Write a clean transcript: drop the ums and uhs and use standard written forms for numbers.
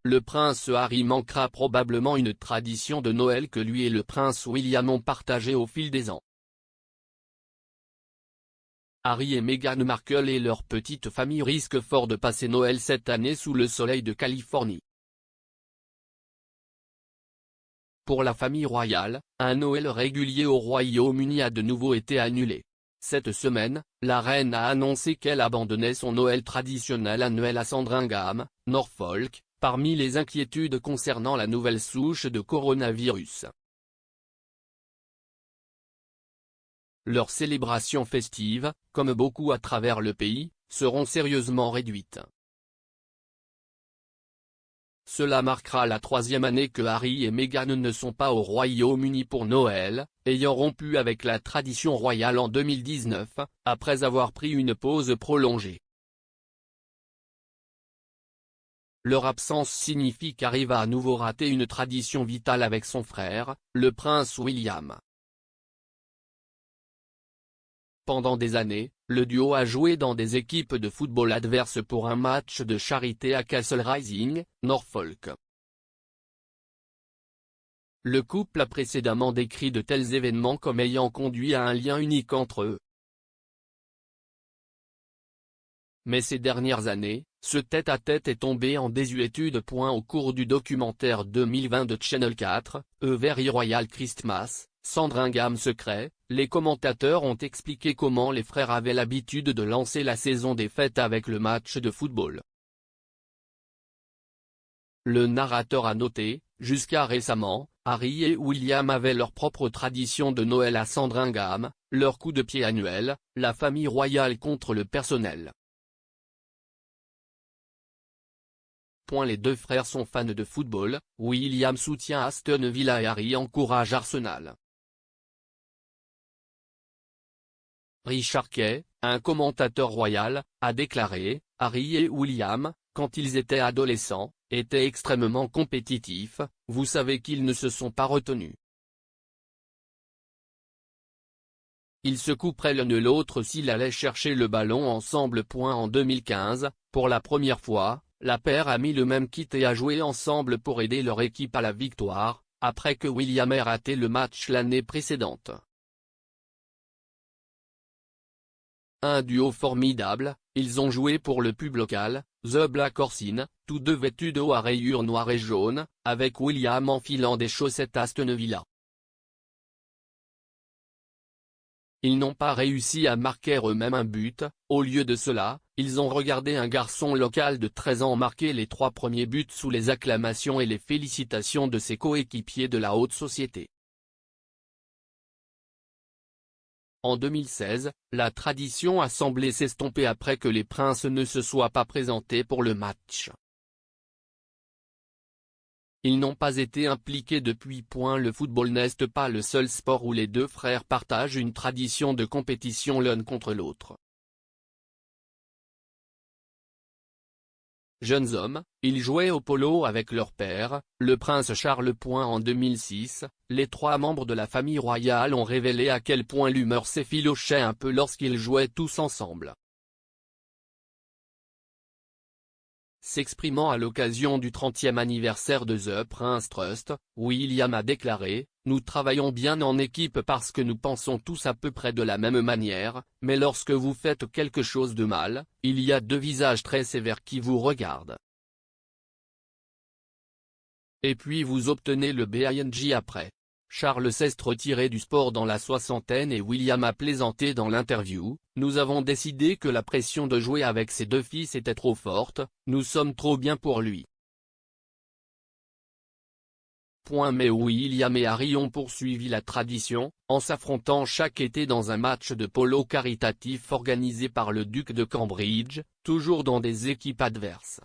le prince Harry manquera probablement une tradition de Noël que lui et le prince William ont partagée au fil des ans. Harry et Meghan Markle et leur petite famille risquent fort de passer Noël cette année sous le soleil de Californie. Pour la famille royale, un Noël régulier au Royaume-Uni a de nouveau été annulé. Cette semaine, la reine a annoncé qu'elle abandonnait son Noël traditionnel annuel à Sandringham, Norfolk, parmi les inquiétudes concernant la nouvelle souche de coronavirus. Leurs célébrations festives, comme beaucoup à travers le pays, seront sérieusement réduites. Cela marquera la troisième année que Harry et Meghan ne sont pas au Royaume-Uni pour Noël, ayant rompu avec la tradition royale en 2019, après avoir pris une pause prolongée. Leur absence signifie qu'Harry va à nouveau rater une tradition vitale avec son frère, le prince William. Pendant des années, le duo a joué dans des équipes de football adverses pour un match de charité à Castle Rising, Norfolk. Le couple a précédemment décrit de tels événements comme ayant conduit à un lien unique entre eux. Mais ces dernières années, ce tête-à-tête est tombé en désuétude. Au cours du documentaire 2020 de Channel 4, A Very Royal Christmas, Sandringham Secret, les commentateurs ont expliqué comment les frères avaient l'habitude de lancer la saison des fêtes avec le match de football. Le narrateur a noté, jusqu'à récemment, Harry et William avaient leur propre tradition de Noël à Sandringham, leur coup de pied annuel, la famille royale contre le personnel. Les deux frères sont fans de football, William soutient Aston Villa et Harry encourage Arsenal. Richard Kay, un commentateur royal, a déclaré, Harry et William, quand ils étaient adolescents, étaient extrêmement compétitifs, vous savez qu'ils ne se sont pas retenus. Ils se couperaient l'un de l'autre s'ils allaient chercher le ballon ensemble. En 2015, pour la première fois, la paire a mis le même kit et a joué ensemble pour aider leur équipe à la victoire, après que William ait raté le match l'année précédente. Un duo formidable, ils ont joué pour le pub local, The Black Horse, tous deux vêtus de haut à rayures noires et jaunes, avec William enfilant des chaussettes Aston Villa. Ils n'ont pas réussi à marquer eux-mêmes un but, au lieu de cela, ils ont regardé un garçon local de 13 ans marquer les 3 premiers buts sous les acclamations et les félicitations de ses coéquipiers de la haute société. En 2016, la tradition a semblé s'estomper après que les princes ne se soient pas présentés pour le match. Ils n'ont pas été impliqués depuis. Le football n'est pas le seul sport où les deux frères partagent une tradition de compétition l'un contre l'autre. Jeunes hommes, ils jouaient au polo avec leur père, le prince Charles. En 2006, les 3 membres de la famille royale ont révélé à quel point l'humeur s'effilochait un peu lorsqu'ils jouaient tous ensemble. S'exprimant à l'occasion du 30e anniversaire de The Prince Trust, William a déclaré, « Nous travaillons bien en équipe parce que nous pensons tous à peu près de la même manière, mais lorsque vous faites quelque chose de mal, il y a 2 visages très sévères qui vous regardent. Et puis vous obtenez le BING après. » Charles s'est retiré du sport dans la soixantaine et William a plaisanté dans l'interview, « Nous avons décidé que la pression de jouer avec ses 2 fils était trop forte, nous sommes trop bien pour lui. » Mais William et Harry ont poursuivi la tradition, en s'affrontant chaque été dans un match de polo caritatif organisé par le duc de Cambridge, toujours dans des équipes adverses.